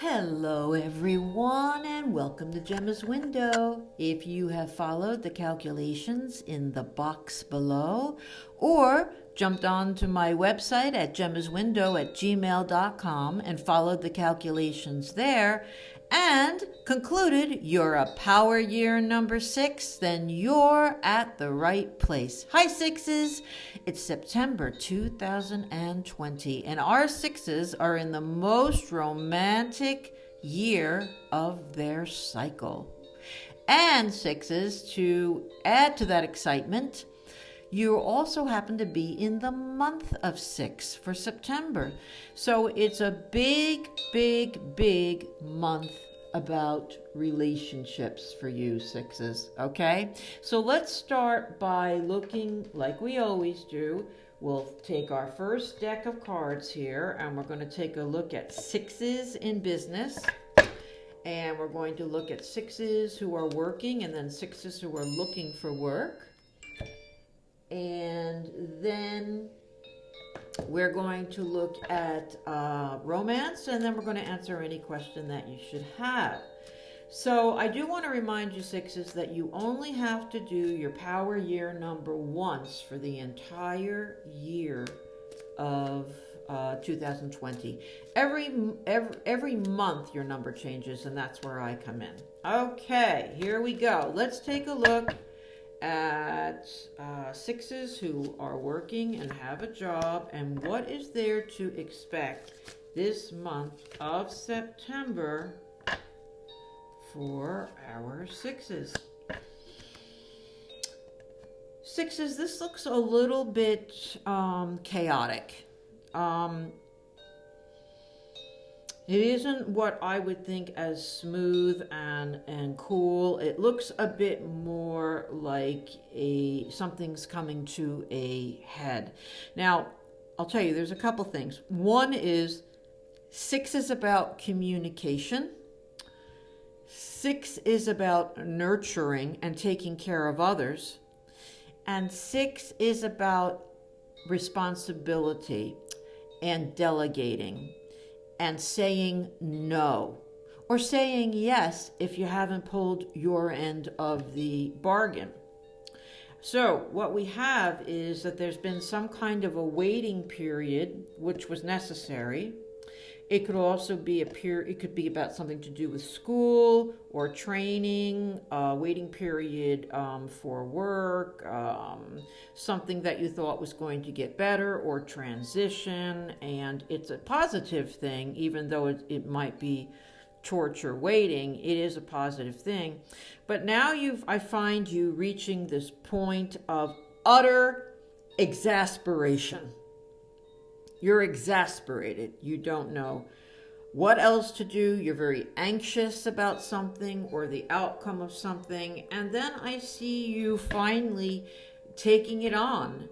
Hello everyone and welcome to Gemma's Window. If you have followed the calculations in the box below or jumped onto my website at gemmaswindow@gmail.com and followed the calculations there and concluded you're a power year number 6, then you're at the right place. Hi sixes! It's September 2020 and our sixes are in the most romantic year of their cycle. And sixes, to add to that excitement, you also happen to be in the month of 6 for September. So it's a big, big, big month about relationships for you sixes, okay? So let's start by looking like we always do. We'll take our first deck of cards here and we're going to take a look at sixes in business. And we're going to look at sixes who are working and then sixes who are looking for work. And then we're going to look at romance, and then we're going to answer any question that you should have. So I do want to remind you sixes that you only have to do your power year number once for the entire year of 2020. Every month your number changes, and that's where I come in. Okay, here we go. Let's take a look at sixes who are working and have a job and what is there to expect this month of September for our sixes. Sixes, this looks a little bit chaotic. It isn't what I would think as smooth and cool. It looks a bit more like something's coming to a head. Now, I'll tell you, there's a couple things. One is 6 is about communication. 6 is about nurturing and taking care of others. And 6 is about responsibility and delegating and saying no or saying yes if you haven't pulled your end of the bargain. So what we have is that there's been some kind of a waiting period which was necessary. It could also be it could be about something to do with school or training, waiting period for work, something that you thought was going to get better or transition. And it's a positive thing, even though it might be torture waiting, it is a positive thing. But now I find you reaching this point of utter exasperation. You're exasperated. You don't know what else to do. You're very anxious about something or the outcome of something. And then I see you finally taking it on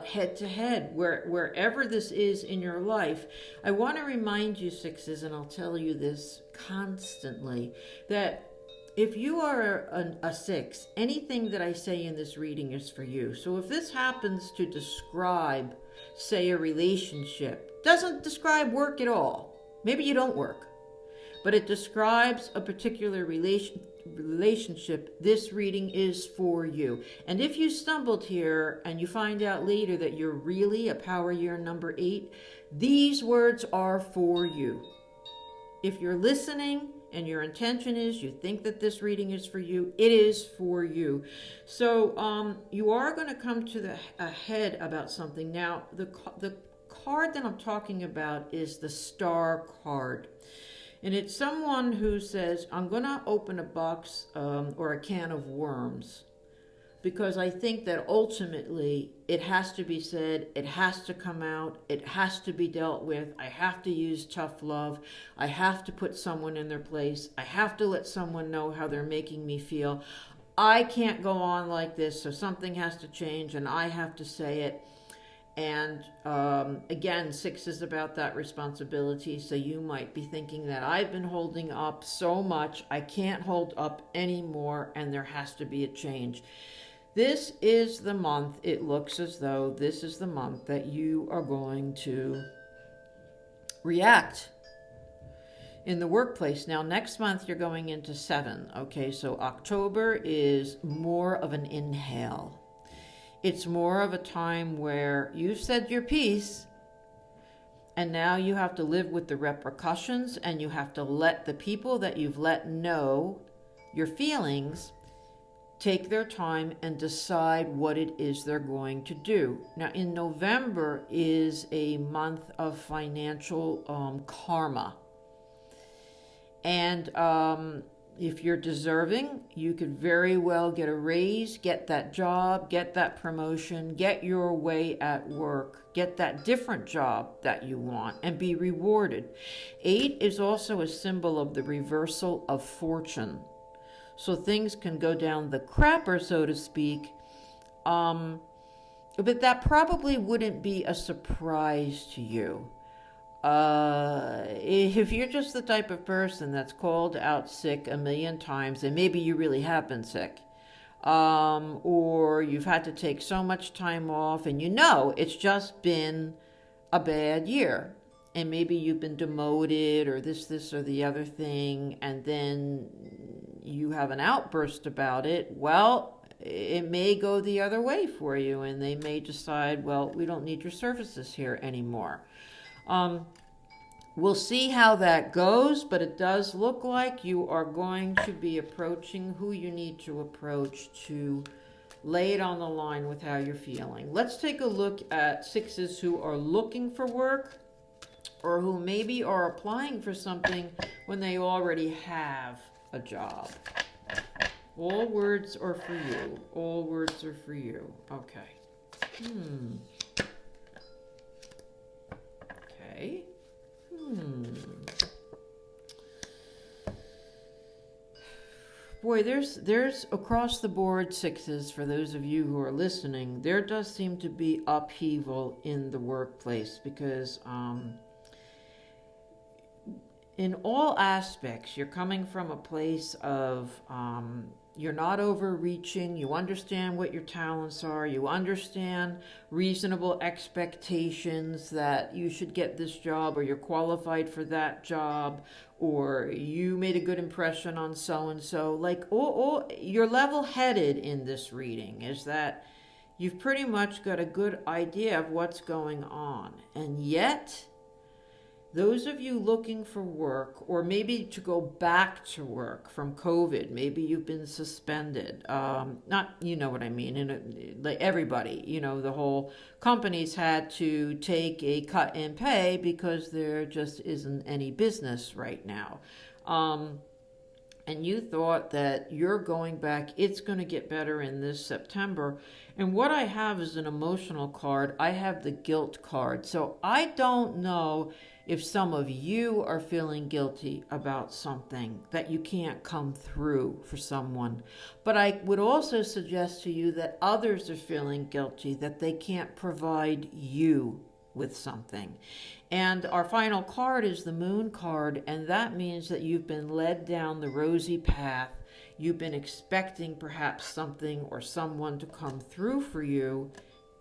head to head, wherever this is in your life. I want to remind you sixes, and I'll tell you this constantly, that if you are a 6, anything that I say in this reading is for you. So if this happens to describe, say, a relationship, doesn't describe work at all. Maybe you don't work, but it describes a particular relationship. This reading is for you. And if you stumbled here and you find out later that you're really a power year number 8, these words are for you. If you're listening and your intention is you think that this reading is for you, it is for you. So you are going to come to a head about something. Now, the card that I'm talking about is the Star card. And it's someone who says, I'm going to open a box or a can of worms. Because I think that ultimately it has to be said, it has to come out, it has to be dealt with. I have to use tough love. I have to put someone in their place. I have to let someone know how they're making me feel. I can't go on like this, so something has to change and I have to say it. And again, 6 is about that responsibility. So you might be thinking that I've been holding up so much, I can't hold up anymore, and there has to be a change. This is the month, it looks as though this is the month that you are going to react. in the workplace. Now, next month you're going into 7. Okay, so October is more of an inhale. It's more of a time where you've said your piece, and now you have to live with the repercussions, and you have to let the people that you've let know your feelings take their time and decide what it is they're going to do. Now, in November is a month of financial karma. And if you're deserving, you could very well get a raise, get that job, get that promotion, get your way at work, get that different job that you want, and be rewarded. 8 is also a symbol of the reversal of fortune. So things can go down the crapper, so to speak. But that probably wouldn't be a surprise to you. If you're just the type of person that's called out sick a million times, and maybe you really have been sick, or you've had to take so much time off, and you know it's just been a bad year, and maybe you've been demoted, or this, or the other thing, and then you have an outburst about it, well, it may go the other way for you, and they may decide, well, we don't need your services here anymore. We'll see how that goes, but it does look like you are going to be approaching who you need to approach to lay it on the line with how you're feeling. Let's take a look at 6s who are looking for work, or who maybe are applying for something when they already have a job. All words are for you. All words are for you. Okay. Okay. Boy, there's across the board 6s for those of you who are listening. There does seem to be upheaval in the workplace because in all aspects, you're coming from a place of you're not overreaching, you understand what your talents are, you understand reasonable expectations that you should get this job, or you're qualified for that job, or you made a good impression on so-and-so. Like, you're level-headed in this reading, is that you've pretty much got a good idea of what's going on. And yet, those of you looking for work, or maybe to go back to work from COVID, maybe you've been suspended, not, you know what I mean, like everybody, the whole companies had to take a cut in pay because there just isn't any business right now. And you thought that you're going back, it's going to get better in this September. And what I have is an emotional card. I have the guilt card. So I don't know if some of you are feeling guilty about something that you can't come through for someone. But I would also suggest to you that others are feeling guilty that they can't provide you with something. And our final card is the Moon card, and that means that you've been led down the rosy path. You've been expecting perhaps something or someone to come through for you,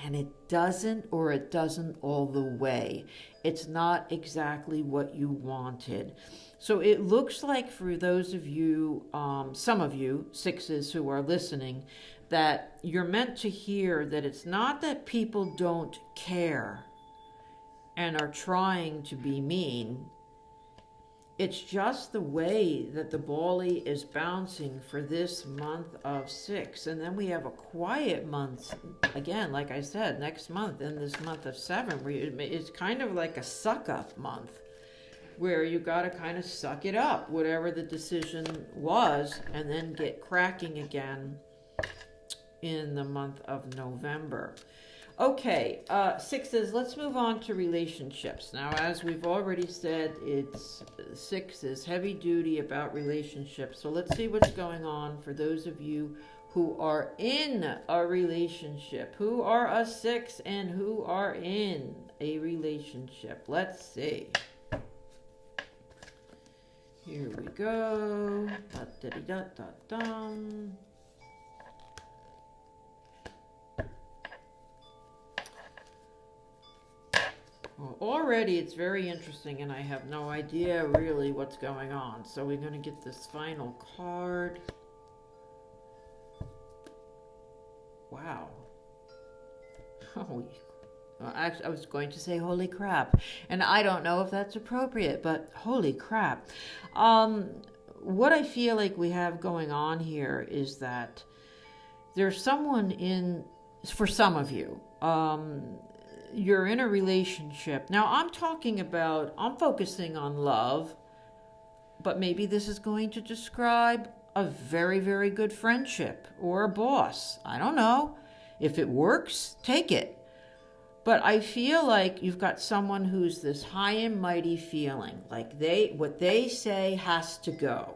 and it doesn't, or it doesn't all the way. It's not exactly what you wanted. So it looks like for those of you, some of you, 6s who are listening, that you're meant to hear that it's not that people don't care and are trying to be mean. It's just the way that the bally is bouncing for this month of 6. And then we have a quiet month, again, like I said, next month, in this month of 7, where it's kind of like a suck-up month, where you got to kind of suck it up, whatever the decision was, and then get cracking again in the month of November. Okay, 6s, let's move on to relationships. Now, as we've already said, it's 6s, heavy duty about relationships. So let's see what's going on for those of you who are in a relationship, who are a 6 and who are in a relationship. Let's see. Here we go. Da-da-da-da-da-dum. already it's very interesting, and I have no idea really what's going on. So we're going to get this final card. Wow. Holy, actually, I was going to say holy crap, and I don't know if that's appropriate, but holy crap. What I feel like we have going on here is that there's someone for some of you, you're in a relationship. Now I'm focusing on love, but maybe this is going to describe a very, very good friendship or a boss. I don't know. If it works, take it. But I feel like you've got someone who's this high and mighty feeling, like what they say has to go.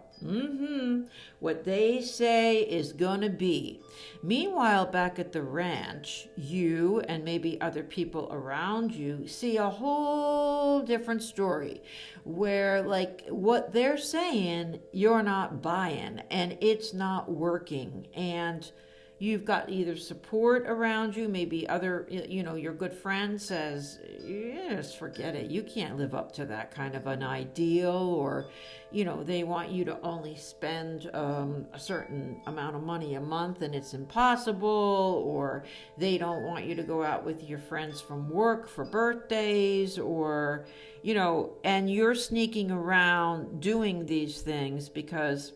What they say is gonna be. Meanwhile, back at the ranch, you and maybe other people around you see a whole different story where, like, what they're saying, you're not buying and it's not working. And you've got either support around you, maybe your good friend says, yes, forget it. You can't live up to that kind of an ideal, or, they want you to only spend a certain amount of money a month and it's impossible, or they don't want you to go out with your friends from work for birthdays, or, and you're sneaking around doing these things because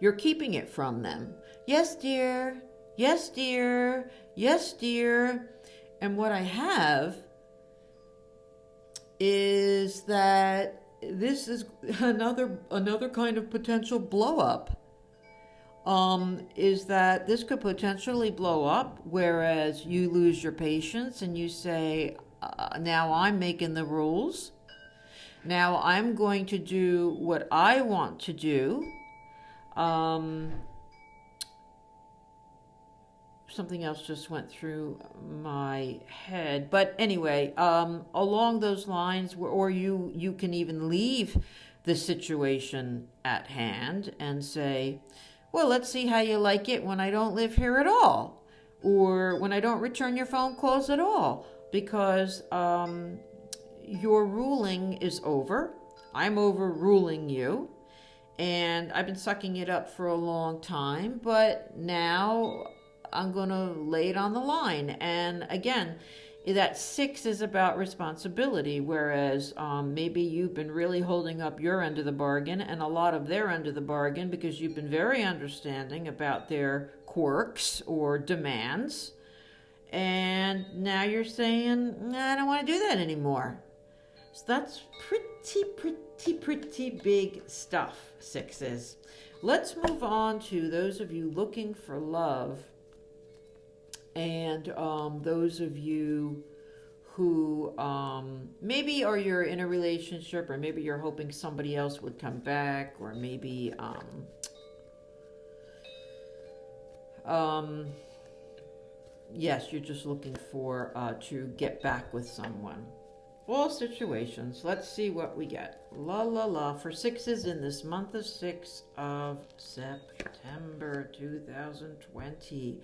you're keeping it from them. Yes, dear. Yes, dear. Yes, dear. And what I have is that this is another kind of potential blow up. Is that this could potentially blow up, whereas you lose your patience and you say, now I'm making the rules. Now I'm going to do what I want to do. Something else just went through my head, but anyway, along those lines, or you can even leave the situation at hand and say, well, let's see how you like it when I don't live here at all, or when I don't return your phone calls at all, because your ruling is over. I'm overruling you. And I've been sucking it up for a long time, but now I'm going to lay it on the line. And again, that 6 is about responsibility, whereas maybe you've been really holding up your end of the bargain and a lot of their end of the bargain because you've been very understanding about their quirks or demands. And now you're saying, I don't want to do that anymore. So that's pretty big stuff, 6s. Let's move on to those of you looking for love, and those of you who maybe you're in a relationship, or maybe you're hoping somebody else would come back, or maybe yes, you're just looking for to get back with someone. All situations. Let's see what we get. La la la for 6s in this month of 6 of September 2020.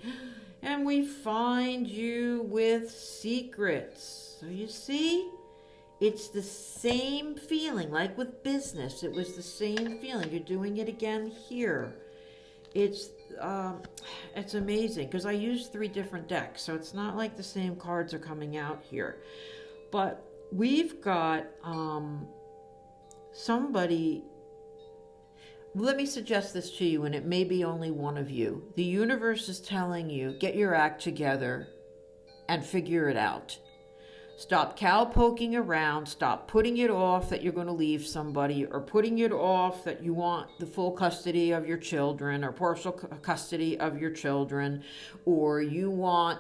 And we find you with secrets. So you see, it's the same feeling, like with business. It was the same feeling. You're doing it again here. It's amazing because I used 3 different decks, so it's not like the same cards are coming out here. But we've got somebody. Let me suggest this to you, and it may be only one of you. The universe is telling you, get your act together and figure it out. Stop cow-poking around. Stop putting it off that you're going to leave somebody, or putting it off that you want the full custody of your children or partial custody of your children, or you want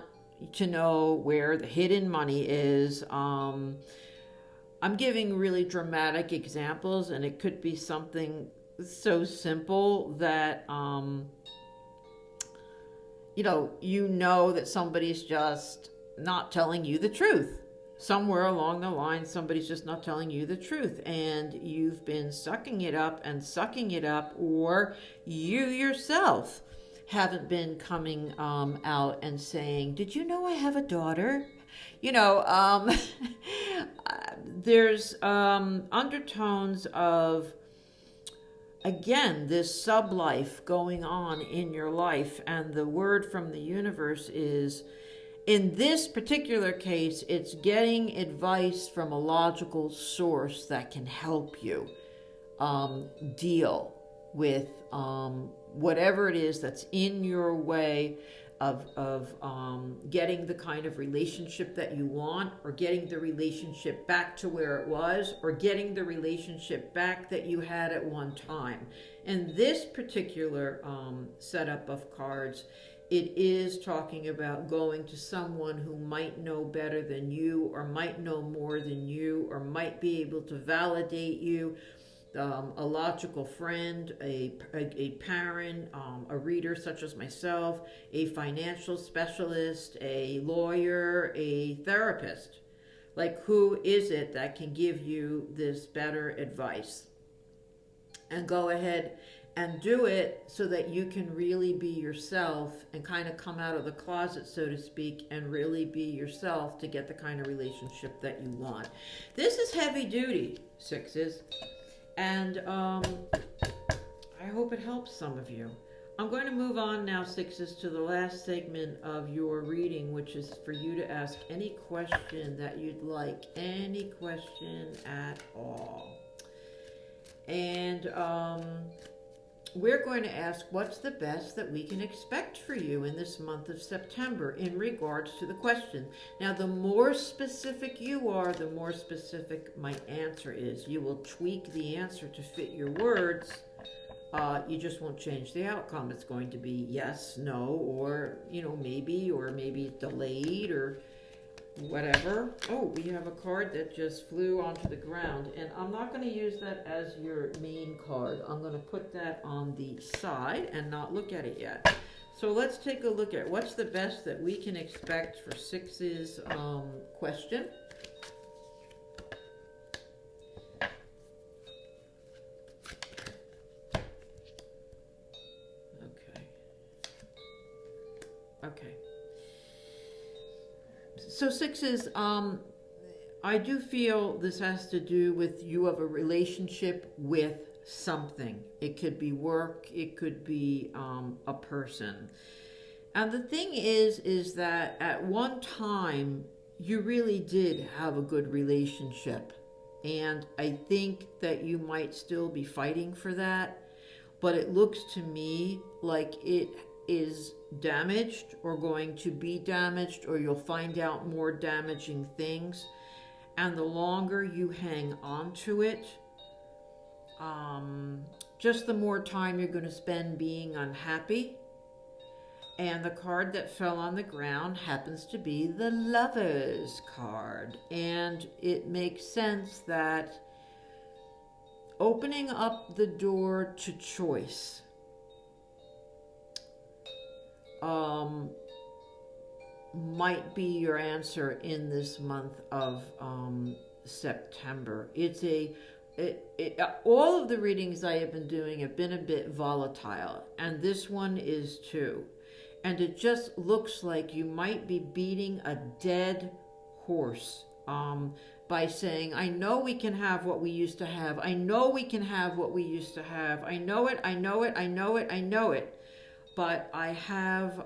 to know where the hidden money is. I'm giving really dramatic examples, and it could be something so simple that you know that somebody's just not telling you the truth. Somewhere along the line, somebody's just not telling you the truth, and you've been sucking it up, or you yourself haven't been coming out and saying, did you know I have a daughter? You know, there's undertones of, again, this sub-life going on in your life, and the word from the universe is, in this particular case, it's getting advice from a logical source that can help you deal with whatever it is that's in your way of getting the kind of relationship that you want, or getting the relationship back to where it was, or getting the relationship back that you had at one time. In this particular setup of cards, it is talking about going to someone who might know better than you, or might know more than you, or might be able to validate you. A logical friend, a parent, a reader such as myself, a financial specialist, a lawyer, a therapist. Like, who is it that can give you this better advice? And go ahead and do it so that you can really be yourself and kind of come out of the closet, so to speak, and really be yourself to get the kind of relationship that you want. This is heavy duty, sixes. And I hope it helps some of you. I'm going to move on now, sixes, to the last segment of your reading, which is for you to ask any question that you'd like, any question at all. And we're going to ask, what's the best that we can expect for you in this month of September in regards to the question? Now, the more specific you are, the more specific my answer is. You will tweak the answer to fit your words. You just won't change the outcome. It's going to be yes, no, or, maybe delayed, or whatever. Oh, we have a card that just flew onto the ground, and I'm not going to use that as your main card. I'm going to put that on the side and not look at it yet. So let's take a look at what's the best that we can expect for six's question. Okay. So sixes, I do feel this has to do with you have a relationship with something. It could be work, it could be a person. And the thing is that at one time you really did have a good relationship. And I think that you might still be fighting for that. But it looks to me like it is damaged, or going to be damaged, or you'll find out more damaging things. And the longer you hang on to it, just the more time you're going to spend being unhappy. And the card that fell on the ground happens to be the Lovers card. And it makes sense that opening up the door to choice might be your answer in this month of September. All of the readings I have been doing have been a bit volatile, and this one is too. And it just looks like you might be beating a dead horse by saying, I know we can have what we used to have. I know we can have what we used to have. I know it, I know it, I know it, I know it. But I have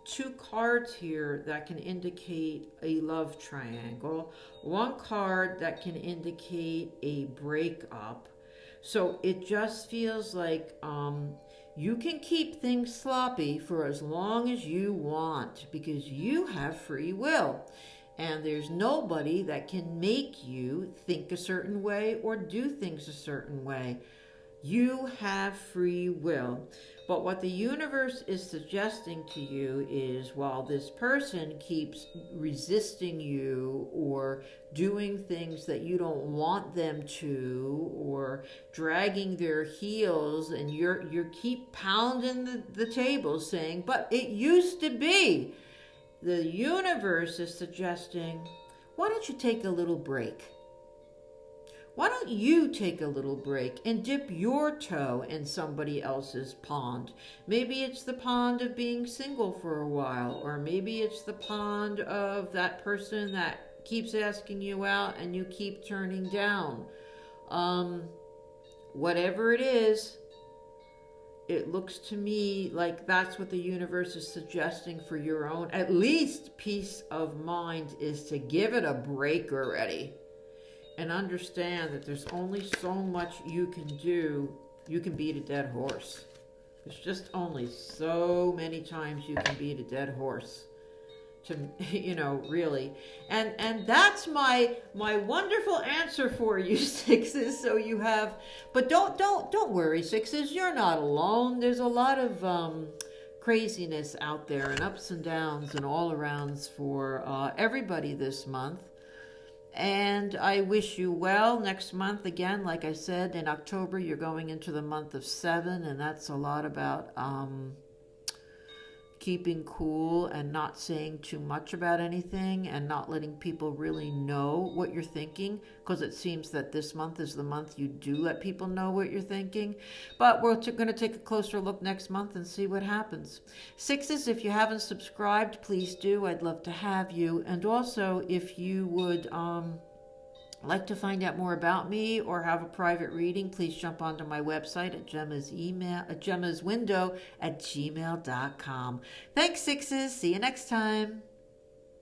two cards here that can indicate a love triangle. One card that can indicate a breakup. So it just feels like you can keep things sloppy for as long as you want, because you have free will. And there's nobody that can make you think a certain way or do things a certain way. You have free will. But what the universe is suggesting to you is, while this person keeps resisting you or doing things that you don't want them to, or dragging their heels, and you keep pounding the table saying, but it used to be. The universe is suggesting, why don't you take a little break? Why don't you take a little break and dip your toe in somebody else's pond? Maybe it's the pond of being single for a while, or maybe it's the pond of that person that keeps asking you out and you keep turning down. Whatever it is, it looks to me like that's what the universe is suggesting for your own, at least peace of mind, is to give it a break already. And understand that there's only so much you can do. You can beat a dead horse. There's just only so many times you can beat a dead horse. To really. And that's my wonderful answer for you, sixes. So you have, but don't worry, sixes, you're not alone. There's a lot of craziness out there and ups and downs and all arounds for everybody this month. And I wish you well next month. Again, like I said, in October, you're going into the month of 7, and that's a lot about keeping cool and not saying too much about anything and not letting people really know what you're thinking, because it seems that this month is the month you do let people know what you're thinking. But we're going to take a closer look next month and see what happens. Sixes, if you haven't subscribed, please do. I'd love to have you. And also, if you would like to find out more about me or have a private reading, please jump onto my website at Gemma's window at gmail.com. Thanks, sixes. See you next time.